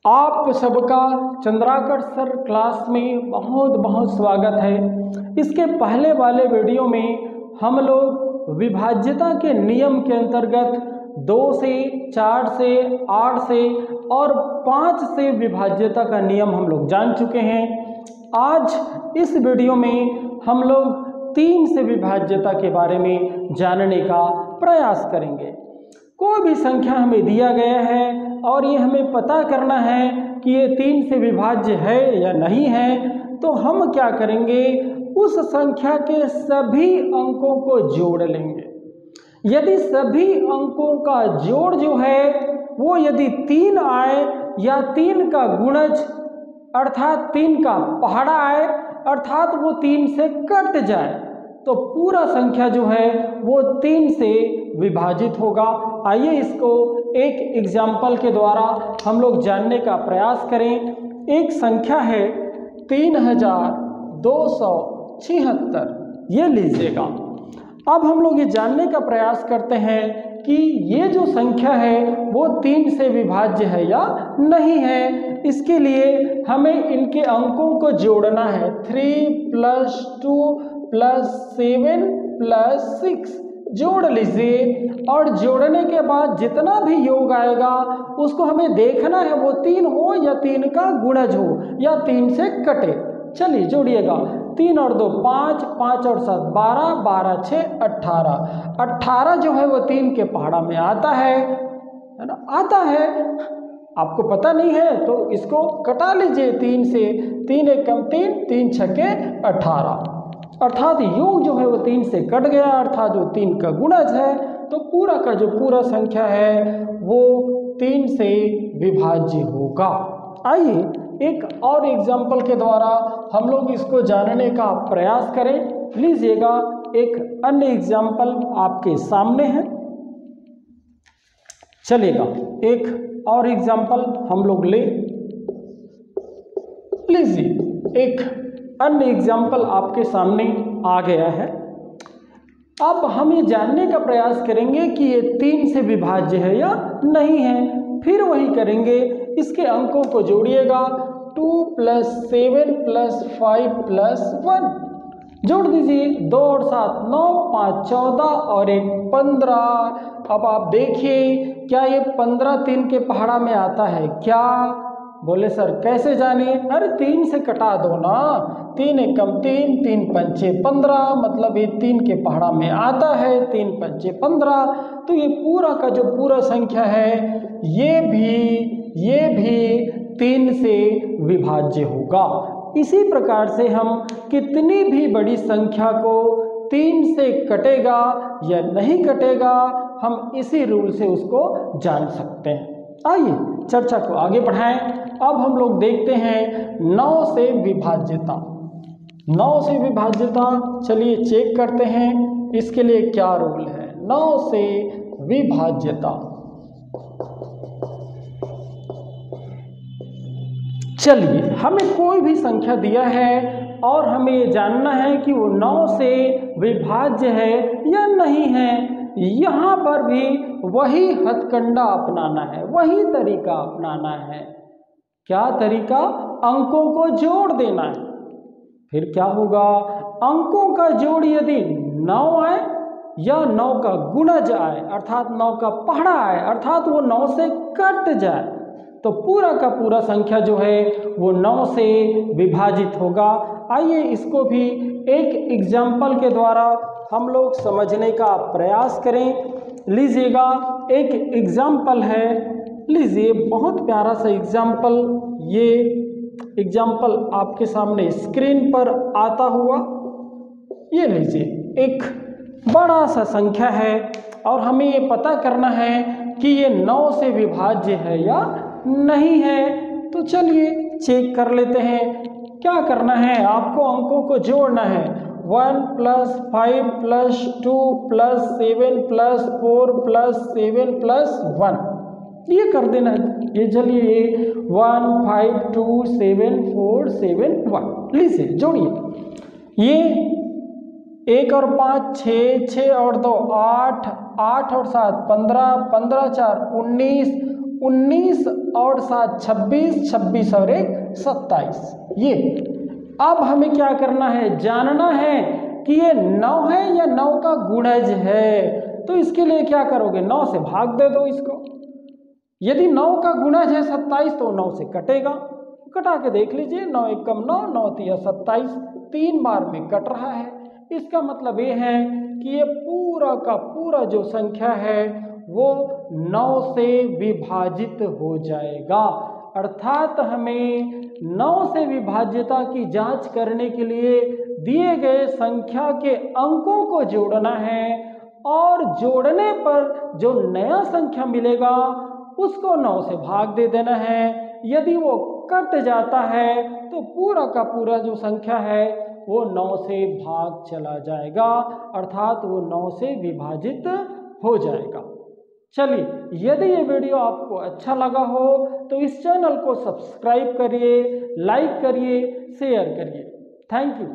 आप सबका Chandrakar sir class में बहुत बहुत स्वागत है। इसके पहले वाले वीडियो में हम लोग विभाज्यता के नियम के अंतर्गत 2 से 4 से 8 से और 5 से विभाज्यता का नियम हम लोग जान चुके हैं। आज इस वीडियो में हम लोग 3 से विभाज्यता के बारे में जानने का प्रयास करेंगे। कोई भी संख्या हमें दिया गया है और ये हमें पता करना है कि ये 3 से विभाज्य है या नहीं है, तो हम क्या करेंगे, उस संख्या के सभी अंकों को जोड़ लेंगे। यदि सभी अंकों का जोड़ जो है वो यदि 3 आए या 3 का गुणज अर्थात 3 का पहाड़ा आए अर्थात वो 3 से कट जाए, तो पूरा संख्या जो है वो 3 से विभाजित होगा। आइए इसको एक एग्जाम्पल के द्वारा हम लोग जानने का प्रयास करें। एक संख्या है 3276, ये लीजिएगा। अब हम लोग ये जानने का प्रयास करते हैं कि ये जो संख्या है वो 3 से विभाज्य है या नहीं है। इसके लिए हमें इनके अंकों को जोड़ना है। 3 + 2 + 7 + 6 जोड़ लीजिए और जोड़ने के बाद जितना भी योग आएगा उसको हमें देखना है वो 3 हो या 3 का गुणज हो या 3 से कटे। चलिए जोड़िएगा। 3 और 2 5, 5 और 7 12, 12 6 18। 18 जो है वो 3 के पहाड़ा में आता है ना, आता है। आपको पता नहीं है तो इसको कटा लीजिए 3 से। 3 × 1 = 3, 3 × 6 = 18, अर्थात योग जो है वो 3 से कट गया, अर्थात जो 3 का गुणज है, तो पूरा का जो पूरा संख्या है वो 3 से विभाज्य होगा। आइए एक और एग्जाम्पल के द्वारा हम लोग इसको जानने का प्रयास करें। लीजिएगा एक अन्य एग्जाम्पल आपके सामने है। चलेगा एक और एग्जाम्पल हम लोग ले लीजिए। एक अन्य एग्जाम्पल आपके सामने आ गया है। अब हम ये जानने का प्रयास करेंगे कि ये 3 से विभाज्य है या नहीं है। फिर वही करेंगे, इसके अंकों को जोड़िएगा। 2 + 7 + 5 + 1 जोड़ दीजिए। 2 और 7 9, 5 14 और 1 15। अब आप देखिए क्या ये 15 3 के पहाड़ा में आता है क्या? बोले सर कैसे जाने? अरे 3 से कटा दो ना। 3 × 1 = 3, 3 × 5 = 15, मतलब ये 3 के पहाड़ा में आता है। 3 × 5 = 15, तो ये पूरा का जो पूरा संख्या है ये भी 3 से विभाज्य होगा। इसी प्रकार से हम कितनी भी बड़ी संख्या को 3 से कटेगा या नहीं कटेगा, हम इसी रूल से उसको जान सकते हैं। आइए चर्चा को आगे बढ़ाएं। अब हम लोग देखते हैं 9 से विभाज्यता। 9 से विभाज्यता चलिए चेक करते हैं इसके लिए क्या रूल है। 9 से विभाज्यता, चलिए हमें कोई भी संख्या दिया है और हमें ये जानना है कि वो 9 से विभाज्य है या नहीं है। यहाँ पर भी वही हथकंडा अपनाना है, वही तरीका अपनाना है। क्या तरीका? अंकों को जोड़ देना है। फिर क्या होगा? अंकों का जोड़ यदि 9 आए या 9 का गुणज आए अर्थात 9 का पहाड़ा आए अर्थात वो 9 से कट जाए, तो पूरा का पूरा संख्या जो है वो 9 से विभाजित होगा। आइए इसको भी एक एग्जाम्पल के द्वारा हम लोग समझने का प्रयास करें। लीजिएगा एक एग्जाम्पल है, लीजिए बहुत प्यारा सा एग्जाम्पल। ये एग्जाम्पल आपके सामने स्क्रीन पर आता हुआ, ये लीजिए एक बड़ा सा संख्या है और हमें ये पता करना है कि ये 9 से विभाज्य है या नहीं है। तो चलिए चेक कर लेते हैं। क्या करना है? आपको अंकों को जोड़ना है। 1 + 5 + 2 + 7 + 4 + 7 + 1 ये कर देना है। ये चलिए 1 5 2 7 4 7 1 लीजिए जोड़िए। ये 1 और 5 6, 6 और 2 8, 8 और 7 15, 15 4 19 19 और 7 26, 26 और 1 27। ये अब हमें क्या करना है, जानना है कि ये 9 है या 9 का गुणज है। तो इसके लिए क्या करोगे, 9 से भाग दे दो इसको। यदि 9 का गुणज है 27 तो 9 से कटेगा, कटा के देख लीजिए, 9 एकम 9, 9 तिया 27, 3 बार में कट रहा है। इसका मतलब ये है कि ये पूरा का पूरा जो संख्या है वो 9 से विभाजित हो जाएगा। अर्थात हमें 9 से विभाज्यता की जांच करने के लिए दिए गए संख्या के अंकों को जोड़ना है और जोड़ने पर जो नया संख्या मिलेगा उसको 9 से भाग दे देना है। यदि वो कट जाता है तो पूरा का पूरा जो संख्या है वो 9 से भाग चला जाएगा, अर्थात वो 9 से विभाजित हो जाएगा। चलिए, यदि ये वीडियो आपको अच्छा लगा हो तो इस चैनल को सब्सक्राइब करिए, लाइक करिए, शेयर करिए। Thank you.